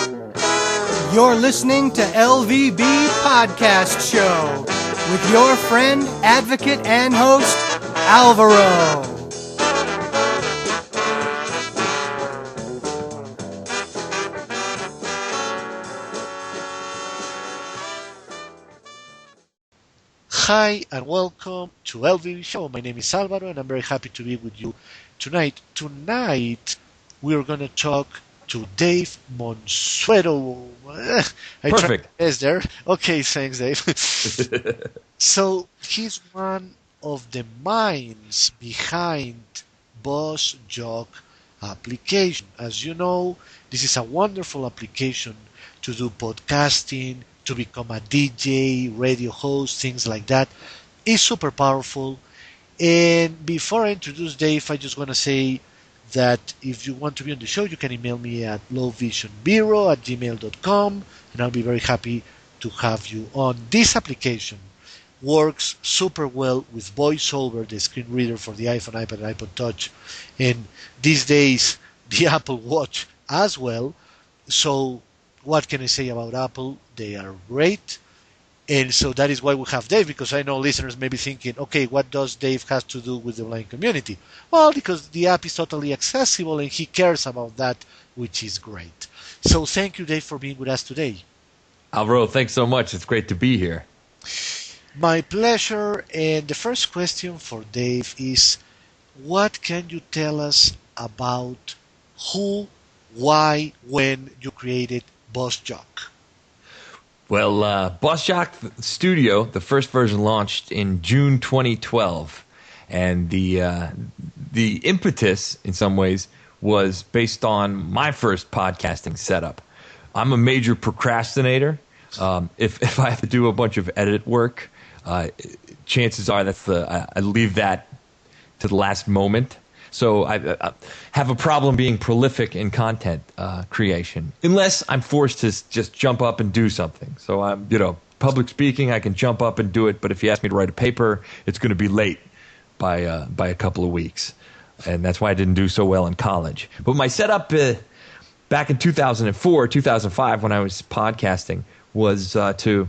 You're listening to LVB Podcast Show with your friend, advocate, and host, Alvaro. Hi and welcome to LVB Show. My name is Alvaro and I'm very happy to be with you tonight. Tonight we're going to talk to Dave Mansueto. Perfect. Is there? Okay, thanks, Dave. So he's one of the minds behind BossJock application. As you know, this is a wonderful application to do podcasting, to become a DJ, radio host, things like that. It's super powerful. And before I introduce Dave, I just want to say that if you want to be on the show, you can email me at lowvisionbureau@gmail.com, and I'll be very happy to have you on. This application works super well with VoiceOver, the screen reader for the iPhone, iPad, and iPod Touch, and these days the Apple Watch as well. So what can I say about Apple? They are great. And so that is why we have Dave, because I know listeners may be thinking, okay, what does Dave have to do with the blind community? Well, because the app is totally accessible and he cares about that, which is great. So thank you, Dave, for being with us today. Alvaro, thanks so much. It's great to be here. My pleasure. And the first question for Dave is, what can you tell us about who, why, when you created BossJock? Well, BossJock Studio, the first version launched in June 2012, and the impetus, in some ways, was based on my first podcasting setup. I'm a major procrastinator. If I have to do a bunch of edit work, chances are I leave that to the last moment. So I have a problem being prolific in content creation, unless I'm forced to just jump up and do something. So public speaking, I can jump up and do it. But if you ask me to write a paper, it's going to be late by a couple of weeks, and that's why I didn't do so well in college. But my setup back in 2004, 2005, when I was podcasting, was to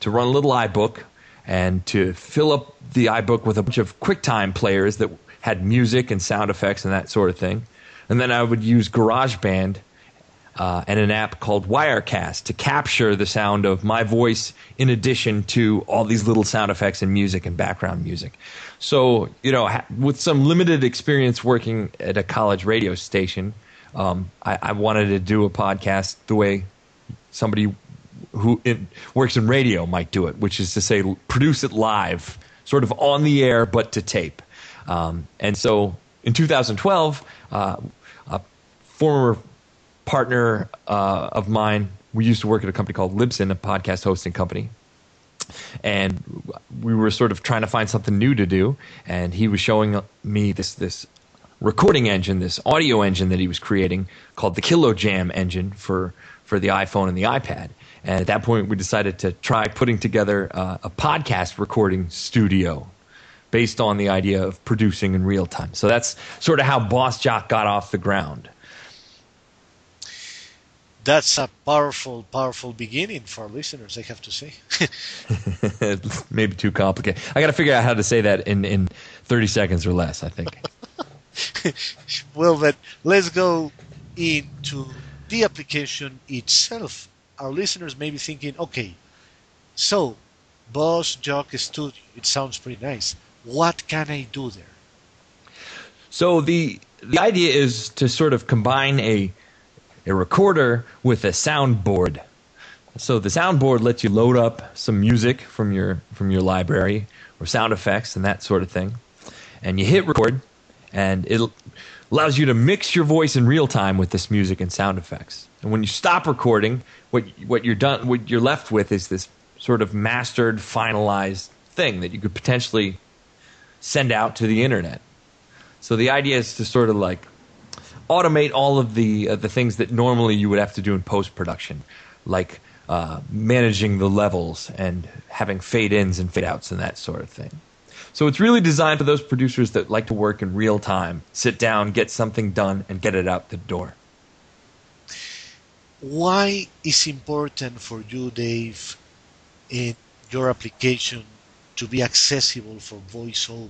run a little iBook and to fill up the iBook with a bunch of QuickTime players that had music and sound effects and that sort of thing. And then I would use GarageBand and an app called Wirecast to capture the sound of my voice in addition to all these little sound effects and music and background music. So, with some limited experience working at a college radio station, I wanted to do a podcast the way somebody who works in radio might do it, which is to say produce it live, sort of on the air but to tape. And so in 2012, a former partner of mine, we used to work at a company called Libsyn, a podcast hosting company. And we were sort of trying to find something new to do. And he was showing me this recording engine, this audio engine that he was creating called the KiloJam engine for the iPhone and the iPad. And at that point, we decided to try putting together a podcast recording studio based on the idea of producing in real time. So that's sort of how BossJock got off the ground. That's a powerful, powerful beginning for our listeners, I have to say. Maybe too complicated. I got to figure out how to say that in 30 seconds or less, I think. Well, but let's go into the application itself. Our listeners may be thinking, okay, so BossJock Studio, it sounds pretty nice. What can I do there? So the idea is to sort of combine a recorder with a soundboard. So the soundboard lets you load up some music from your library or sound effects and that sort of thing. And you hit record, and it allows you to mix your voice in real time with this music and sound effects. And when you stop recording, what you're left with is this sort of mastered, finalized thing that you could potentially send out to the internet. So the idea is to sort of like automate all of the things that normally you would have to do in post-production, like managing the levels and having fade-ins and fade-outs and that sort of thing. So it's really designed for those producers that like to work in real time, sit down, get something done, and get it out the door. Why is important for you, Dave, in your application to be accessible for voiceover?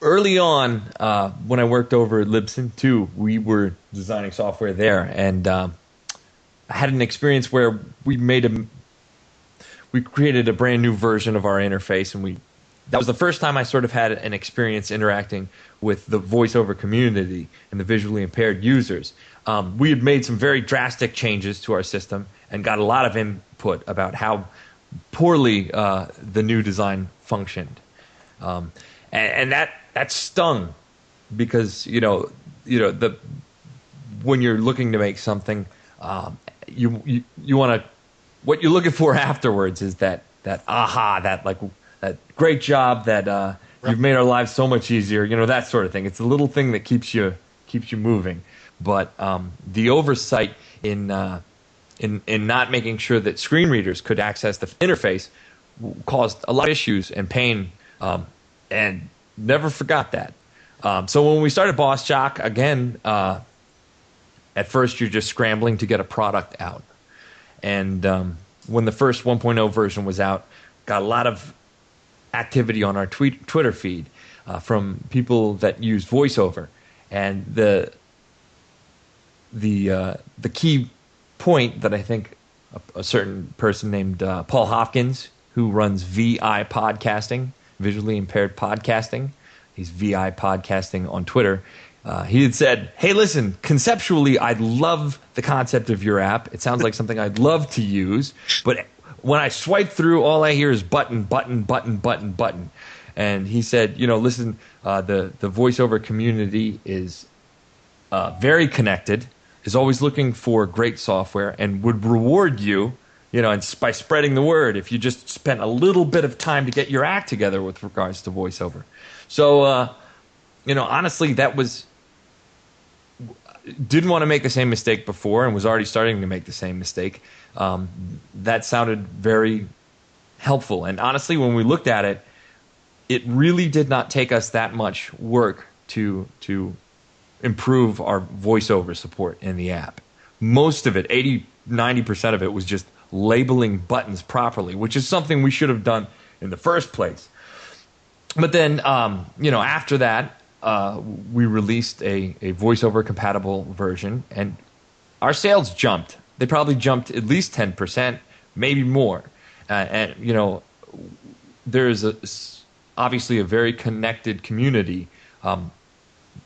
Early on, when I worked over at Libsyn too, we were designing software there, and I had an experience where we created a brand new version of our interface, and that was the first time I sort of had an experience interacting with the voiceover community and the visually impaired users. We had made some very drastic changes to our system and got a lot of input about how poorly the new design functioned, and that stung because when you're looking to make something, you want to. What you're looking for afterwards is that aha, that great job, that you've made our lives so much easier, that sort of thing. It's a little thing that keeps you moving. But the oversight in not making sure that screen readers could access the interface caused a lot of issues and pain, and never forgot that. So when we started BossJock, again, at first you're just scrambling to get a product out. And when the first 1.0 version was out, got a lot of activity on our Twitter feed from people that use VoiceOver. And the key point that I think a certain person named Paul Hopkins, who runs VI Podcasting, Visually Impaired Podcasting, he's VI Podcasting on Twitter, he had said, hey, listen, conceptually, I love the concept of your app. It sounds like something I'd love to use. But when I swipe through, all I hear is button, button, button, button, button. And he said, listen, the voiceover community is very connected, is always looking for great software, and would reward you, and by spreading the word if you just spent a little bit of time to get your act together with regards to voiceover. So, honestly, that was... didn't want to make the same mistake before and was already starting to make the same mistake. That sounded very helpful. And honestly, when we looked at it, it really did not take us that much work to improve our voiceover support in the app. Most of it, 80-90% of it, was just labeling buttons properly, which is something we should have done in the first place. But then, after that, we released a voiceover compatible version, and our sales jumped. They probably jumped at least 10%, maybe more. And there's obviously a very connected community,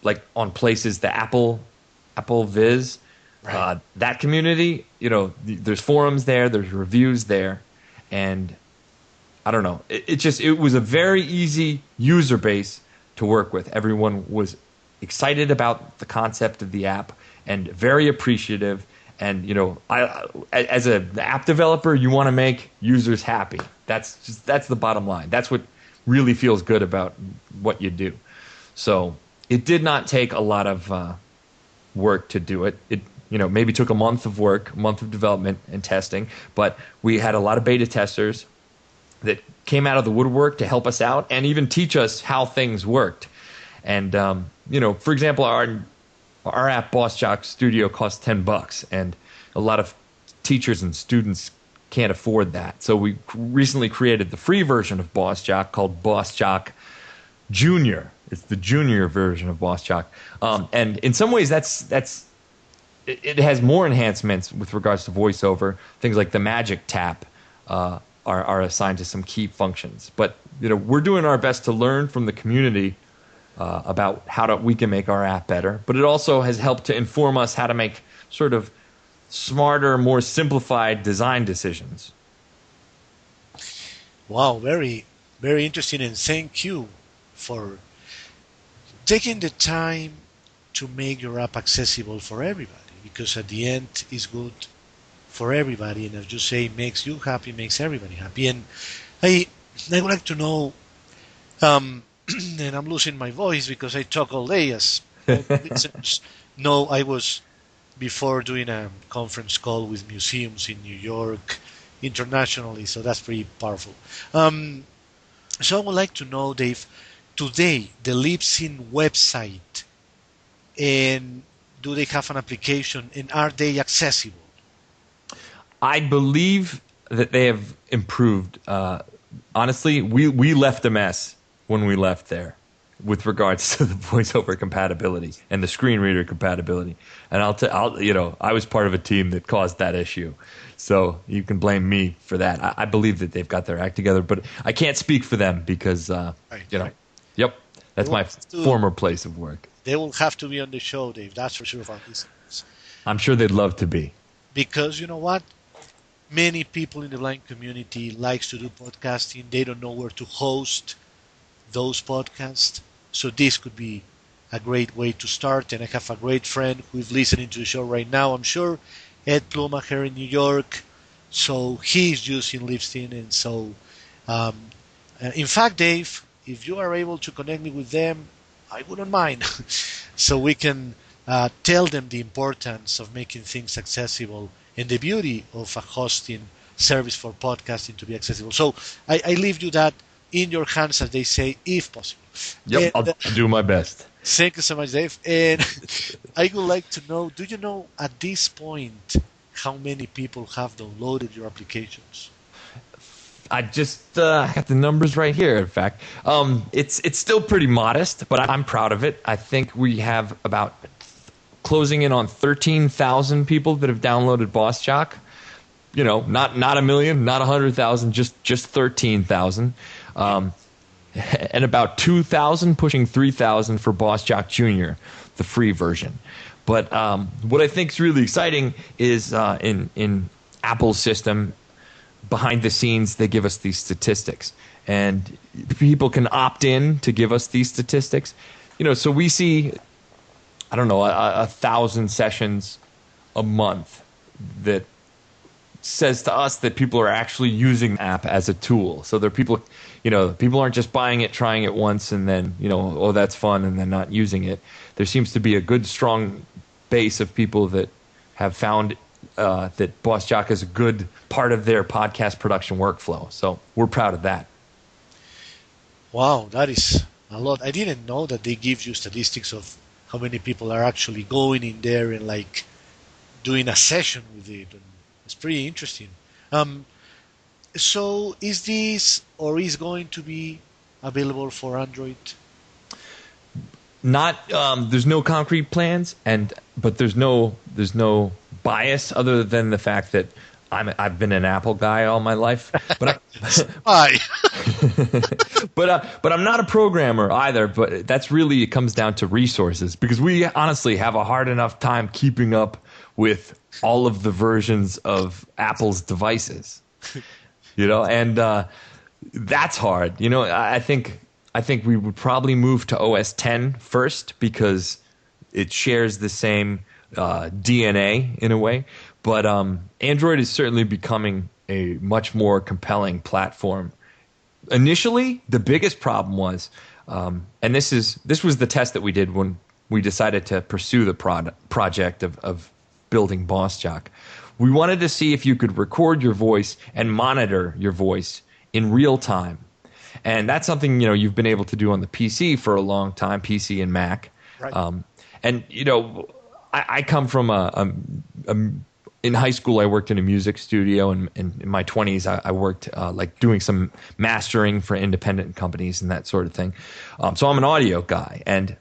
like on places, the Apple Viz, right. That community. There's forums there, there's reviews there, and I don't know. It was a very easy user base to work with. Everyone was excited about the concept of the app and very appreciative. And as an app developer, you want to make users happy. That's the bottom line. That's what really feels good about what you do. So it did not take a lot of work to do it. It maybe took a month of work, a month of development and testing, but we had a lot of beta testers that came out of the woodwork to help us out and even teach us how things worked. And for example, our app BossJock Studio costs $10, and a lot of teachers and students can't afford that. So we recently created the free version of BossJock called BossJock Junior. It's the junior version of BossJock, and in some ways it has more enhancements with regards to voiceover. Things like the magic tap are assigned to some key functions. But we're doing our best to learn from the community about how we can make our app better. But it also has helped to inform us how to make sort of smarter, more simplified design decisions. Wow, very, very interesting, and thank you for taking the time to make your app accessible for everybody, because at the end it's good for everybody, and as you say, makes you happy, makes everybody happy. And I would like to know, and I'm losing my voice because I talk all day, as listeners know. I was before doing a conference call with museums in New York internationally, so that's pretty powerful. So I would like to know, Dave, today the Libsyn website and do they have an application, and are they accessible? I believe that they have improved. Honestly, we left a mess when we left there with regards to the voiceover compatibility and the screen reader compatibility. And I was part of a team that caused that issue. So you can blame me for that. I believe that they've got their act together, but I can't speak for them because, Right. Yep, that's my former place of work. They will have to be on the show, Dave. That's for sure. I'm sure they'd love to be. Because you know what? Many people in the blind community likes to do podcasting. They don't know where to host those podcasts. So this could be a great way to start. And I have a great friend who is listening to the show right now, I'm sure, Ed Pluma here in New York. So he's using Libsyn. And so, in fact, Dave, if you are able to connect me with them, I wouldn't mind. So we can tell them the importance of making things accessible and the beauty of a hosting service for podcasting to be accessible. So I leave you that in your hands, as they say, if possible. Yep, And, I'll do my best. Thank you so much, Dave. And I would like to know, do you know at this point how many people have downloaded your applications? I just got the numbers right here. In fact, it's still pretty modest, but I'm proud of it. I think we have about closing in on 13,000 people that have downloaded BossJock. You know, not a million, not 100,000, just 13,000, and about 2,000, pushing 3,000 for BossJock Junior, the free version. But what I think is really exciting is in Apple's system. Behind the scenes, they give us these statistics, and people can opt in to give us these statistics. You know, so we see, I don't know, 1,000 sessions a month that says to us that people are actually using the app as a tool. So there are people, people aren't just buying it, trying it once, and then, oh, that's fun, and then not using it. There seems to be a good, strong base of people that have found that BossJock is a good part of their podcast production workflow. So we're proud of that. Wow, that is a lot. I didn't know that they give you statistics of how many people are actually going in there and like doing a session with it. And it's pretty interesting. So is this or is going to be available for Android? Not there's no concrete plans, but there's no bias other than the fact that I've been an Apple guy all my life, but but I'm not a programmer either. But that's really, it comes down to resources, because we honestly have a hard enough time keeping up with all of the versions of Apple's devices, and that's hard. I think we would probably move to OS X first because it shares the same DNA in a way. But Android is certainly becoming a much more compelling platform. Initially, the biggest problem was, and this was the test that we did when we decided to pursue the project of building BossJock. We wanted to see if you could record your voice and monitor your voice in real time. And that's something, you've been able to do on the PC for a long time, PC and Mac. Right. I come from in high school, I worked in a music studio, and in my 20s, I worked like doing some mastering for independent companies and that sort of thing. So I'm an audio guy, and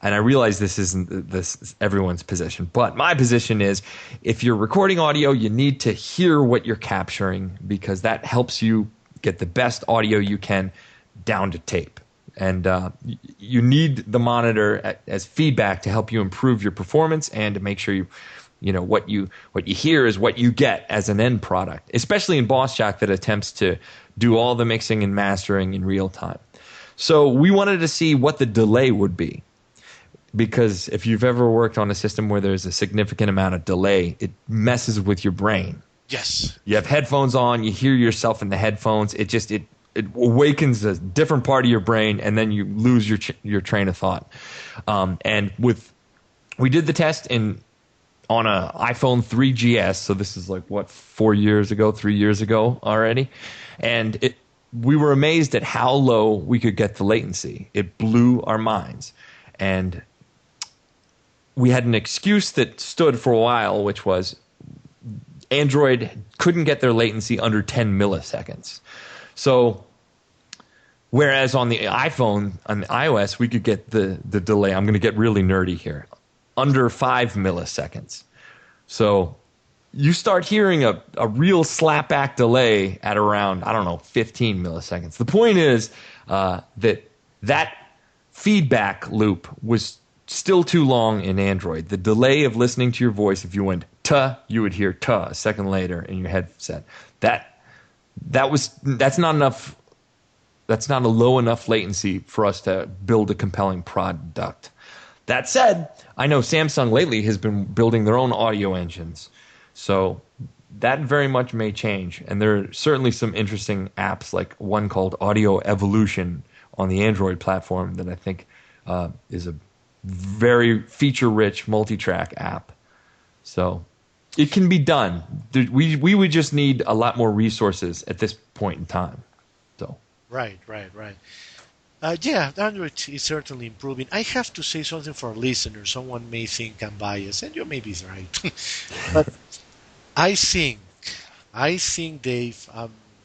I realize this isn't everyone's position, but my position is, if you're recording audio, you need to hear what you're capturing, because that helps you get the best audio you can down to tape. And you need the monitor as feedback to help you improve your performance and to make sure what you hear is what you get as an end product, especially in BossJock that attempts to do all the mixing and mastering in real time. So we wanted to see what the delay would be, because if you've ever worked on a system where there's a significant amount of delay, it messes with your brain. Yes. You have headphones on, you hear yourself in the headphones, it awakens a different part of your brain, and then you lose your train of thought. And we did the test on a iPhone 3GS, so this is like 3 years ago already, and we were amazed at how low we could get the latency. It blew our minds, and we had an excuse that stood for a while, which was Android couldn't get their latency under 10 milliseconds. So whereas on the iPhone, on the iOS, we could get the delay, I'm going to get really nerdy here, under 5 milliseconds. So you start hearing a real slapback delay at around, 15 milliseconds. The point is that feedback loop was still too long in Android. The delay of listening to your voice, if you went "tuh," you would hear "tuh" a second later in your headset. That's not enough. That's not a low enough latency for us to build a compelling product. That said, I know Samsung lately has been building their own audio engines. So that very much may change. And there are certainly some interesting apps, like one called Audio Evolution on the Android platform that I think is a very feature-rich multi-track app. So it can be done. We would just need a lot more resources at this point in time. So Right. Yeah, Android is certainly improving. I have to say something for our listeners. Someone may think I'm biased, and you may be right. But I think, Dave,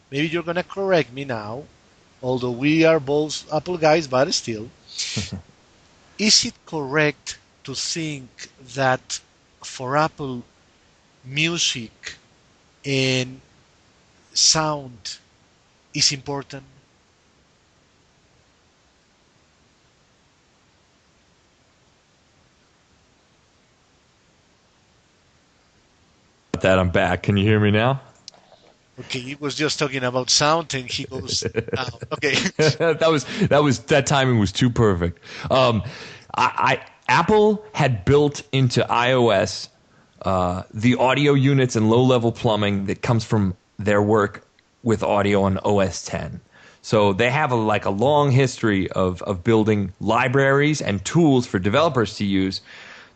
maybe you're going to correct me now, although we are both Apple guys, but still. Is it correct to think that for Apple, music and sound is important? that I'm back. Can you hear me now? Okay, he was just talking about sound, and he goes down. Okay. that timing was too perfect. Apple had built into iOS the audio units and low-level plumbing that comes from their work with audio on OS X. So they have a long history of building libraries and tools for developers to use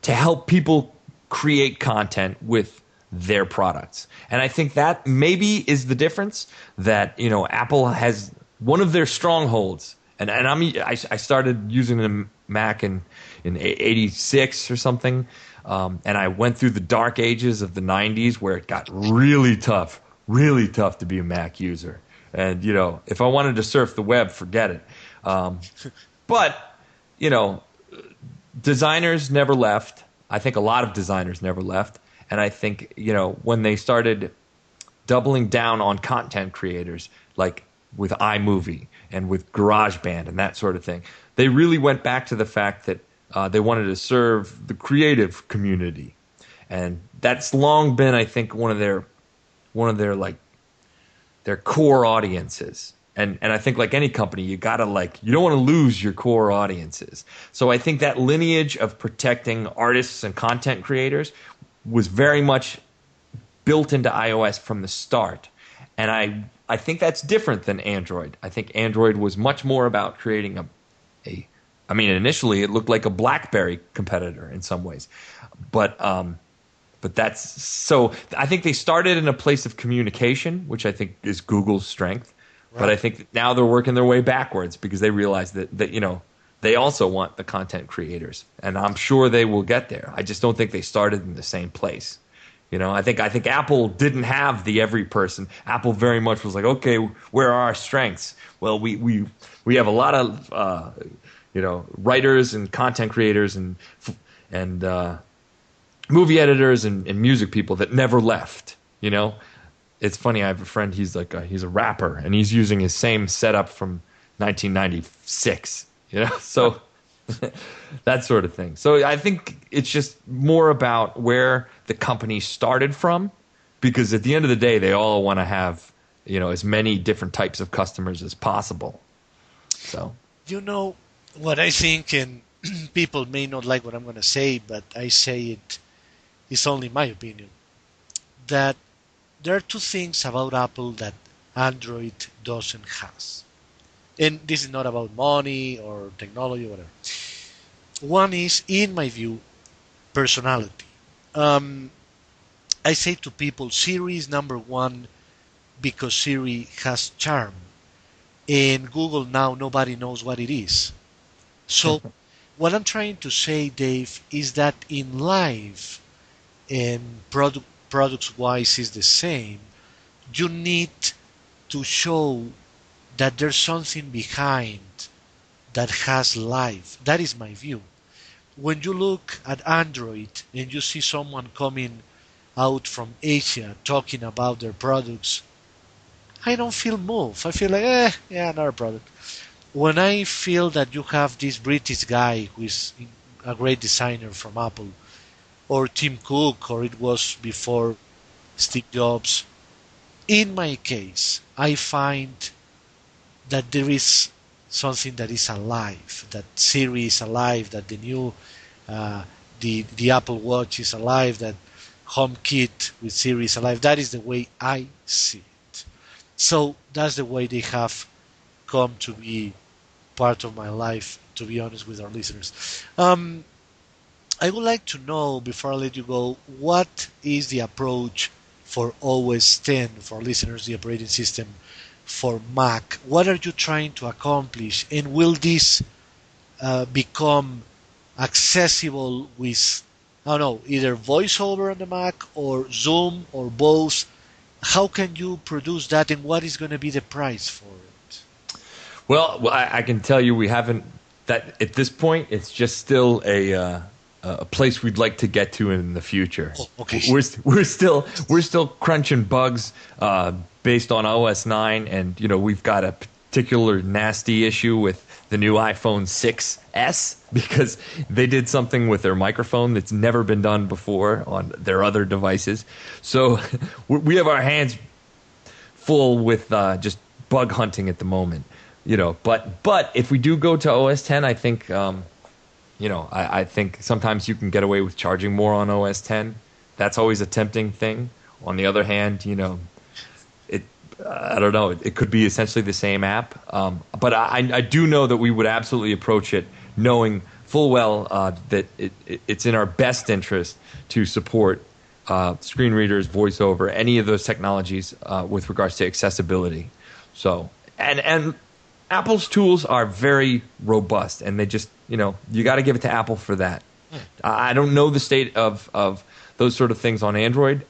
to help people create content with their products. And I think that maybe is the difference, that Apple has one of their strongholds. And I started using a Mac in '86 or something, and I went through the dark ages of the '90s where it got really tough to be a Mac user. And if I wanted to surf the web, forget it. But designers never left. I think a lot of designers never left. And I think, when they started doubling down on content creators, like with iMovie and with GarageBand and that sort of thing, they really went back to the fact that they wanted to serve the creative community. And that's long been, I think, one of their core audiences. And I think, like any company, you don't want to lose your core audiences. So I think that lineage of protecting artists and content creators was very much built into iOS from the start. And I think that's different than Android. I think Android was much more about creating initially it looked like a BlackBerry competitor in some ways. But that's so I think they started in a place of communication, which I think is Google's strength. Right. But I think now they're working their way backwards because they realize that they also want the content creators, and I'm sure they will get there. I just don't think they started in the same place. I think Apple didn't have the every person. Apple very much was like, okay, where are our strengths? Well, we have a lot of writers and content creators and movie editors and music people that never left. It's funny. I have a friend. He's a rapper, and he's using his same setup from 1996. So that sort of thing. So I think it's just more about where the company started from, because at the end of the day, they all want to have, as many different types of customers as possible. So, what I think, and people may not like what I'm going to say, but I say it's only my opinion, that there are two things about Apple that Android doesn't have. And this is not about money or technology or whatever. One is, in my view, personality. I say to people, Siri is number one because Siri has charm. And Google now, nobody knows what it is. So what I'm trying to say, Dave, is that in life, and products wise is the same. You need to show that there's something behind that has life. That is my view. When you look at Android and you see someone coming out from Asia talking about their products, I don't feel moved. I feel like, yeah, another product. When I feel that you have this British guy who is a great designer from Apple, or Tim Cook, or it was before Steve Jobs, in my case, I find that there is something that is alive, that Siri is alive, that the new the Apple Watch is alive, that HomeKit with Siri is alive. That is the way I see it. So that's the way they have come to be part of my life, to be honest with our listeners. I would like to know, before I let you go, what is the approach for OS 10, for our listeners, the operating system for Mac? What are you trying to accomplish? And will this become accessible with, I don't know, either VoiceOver on the Mac or Zoom or both? How can you produce that, and what is going to be the price for it? Well, I can tell you we haven't, that at this point, it's just still a place we'd like to get to in the future. Oh, okay. We're still crunching bugs based on OS 9, and we've got a particular nasty issue with the new iPhone 6s because they did something with their microphone that's never been done before on their other devices. So we have our hands full with just bug hunting at the moment. But if we do go to OS 10, I think I think sometimes you can get away with charging more on OS 10. That's always a tempting thing. On the other hand, I don't know. It could be essentially the same app. But I do know that we would absolutely approach it knowing full well that it's in our best interest to support screen readers, VoiceOver, any of those technologies with regards to accessibility. So, and Apple's tools are very robust, and they just, you got to give it to Apple for that. I don't know the state of those sort of things on Android.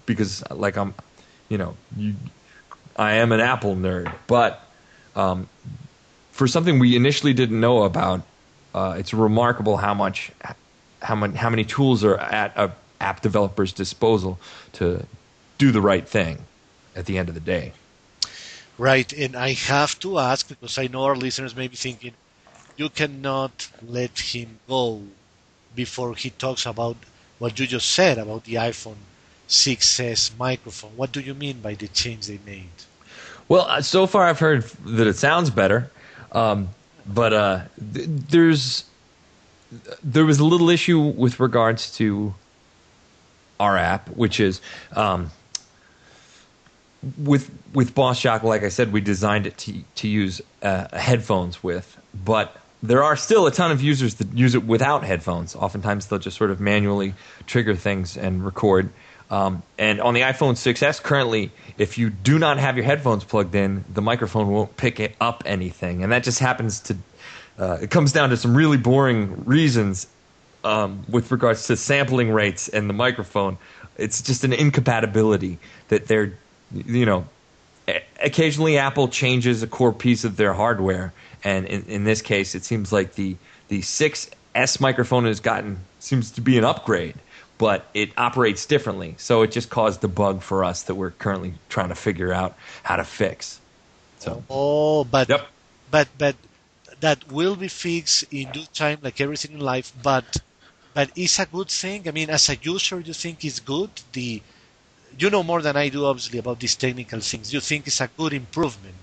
Because like I am an Apple nerd, but for something we initially didn't know about, it's remarkable how many tools are at a app developer's disposal to do the right thing at the end of the day. Right, and I have to ask, because I know our listeners may be thinking, you cannot let him go before he talks about what you just said about the iPhone 6s microphone. What do you mean by the change they made? Well, so far I've heard that it sounds better, but there was a little issue with regards to our app, which is with BossJock. Like I said, we designed it to use headphones with, but there are still a ton of users that use it without headphones. Oftentimes they'll just sort of manually trigger things and record. And on the iPhone 6s currently, if you do not have your headphones plugged in, the microphone won't pick up anything. And that just happens to, it comes down to some really boring reasons with regards to sampling rates and the microphone. It's just an incompatibility that they're, occasionally Apple changes a core piece of their hardware. And in this case, it seems like the 6S microphone seems to be an upgrade, but it operates differently. So it just caused the bug for us that we're currently trying to figure out how to fix. So, but that will be fixed in due time, like everything in life. But it's a good thing. I mean, as a user, you think it's good. You know more than I do, obviously, about these technical things. You think it's a good improvement.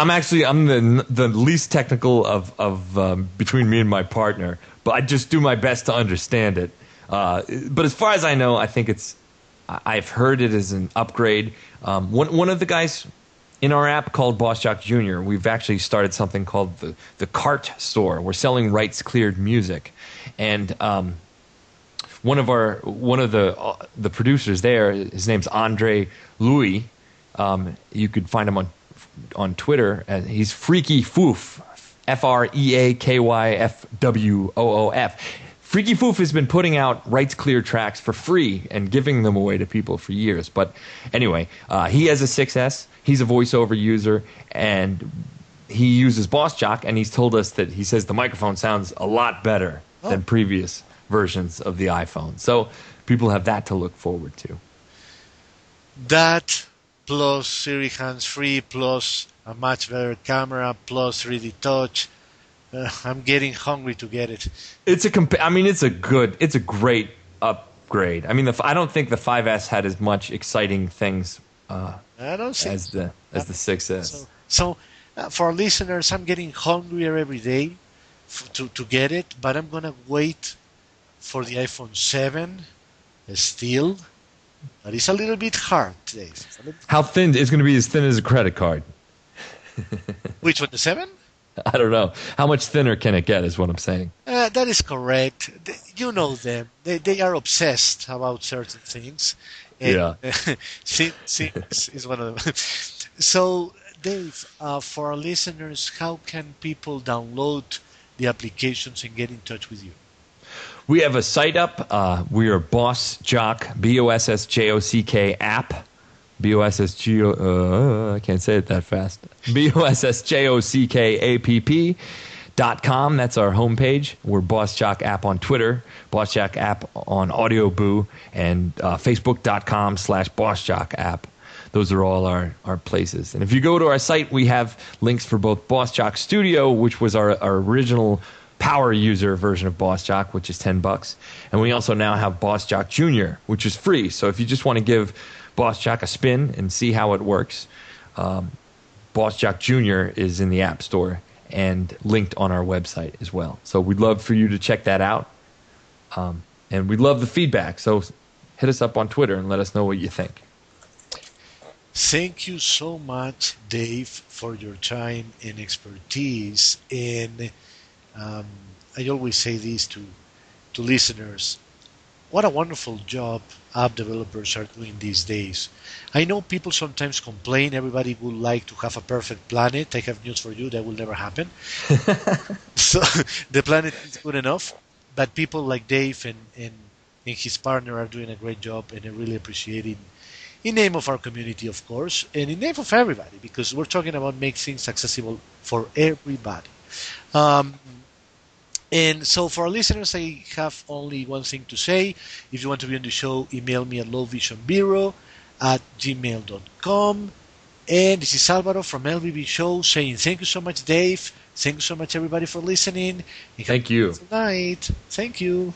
I'm the least technical of between me and my partner, but I just do my best to understand it. But as far as I know, I think I've heard it as an upgrade. One of the guys in our app called BossJock Jr., we've actually started something called the Cart Store. We're selling rights cleared music, and one of the producers there, his name's Andre Louis. You could find him on Twitter. He's Freaky Foof, FreakyFwoof. Freaky Foof has been putting out rights clear tracks for free and giving them away to people for years. But anyway, he has a 6S. He's a voiceover user, and he uses BossJock, and he's told us that he says the microphone sounds a lot better than previous versions of the iPhone. So people have that to look forward to. That plus Siri hands-free plus a much better camera plus 3D touch. I'm getting hungry to get it. It's a great upgrade. I mean, I don't think the 5S had as much exciting things I don't see as the 6S. So for our listeners, I'm getting hungrier every day to get it, but I'm gonna wait for the iPhone 7 still. But it's a little bit hard today. How thin? It's going to be as thin as a credit card. Which one, the 7? I don't know. How much thinner can it get is what I'm saying. That is correct. You know them. They are obsessed about certain things. And, Things is one of them. So, Dave, for our listeners, how can people download the applications and get in touch with you? We have a site up. We are BossJock, BossJock app. I can't say it that fast. BossJock.com. That's our homepage. We're BossJock app on Twitter, BossJock app on AudioBoo, and Facebook.com/BossJock app. Those are all our places. And if you go to our site, we have links for both BossJock Studio, which was our original power user version of BossJock, which is $10. And we also now have BossJock Junior, which is free. So if you just want to give BossJock a spin and see how it works, BossJock Junior is in the App Store and linked on our website as well. So we'd love for you to check that out. And we'd love the feedback. So hit us up on Twitter and let us know what you think. Thank you so much, Dave, for your time and expertise. And I always say this to listeners. What a wonderful job app developers are doing these days. I know people sometimes complain everybody would like to have a perfect planet. I have news for you, that will never happen. So the planet is good enough, but people like Dave and his partner are doing a great job, and I really appreciate it. In name of our community, of course, and in name of everybody, because we're talking about make things accessible for everybody. And so for our listeners, I have only one thing to say. If you want to be on the show, email me at lowvisionbureau@gmail.com. And this is Alvaro from LVB Show saying thank you so much, Dave. Thank you so much, everybody, for listening. Thank you. Tonight. Thank you.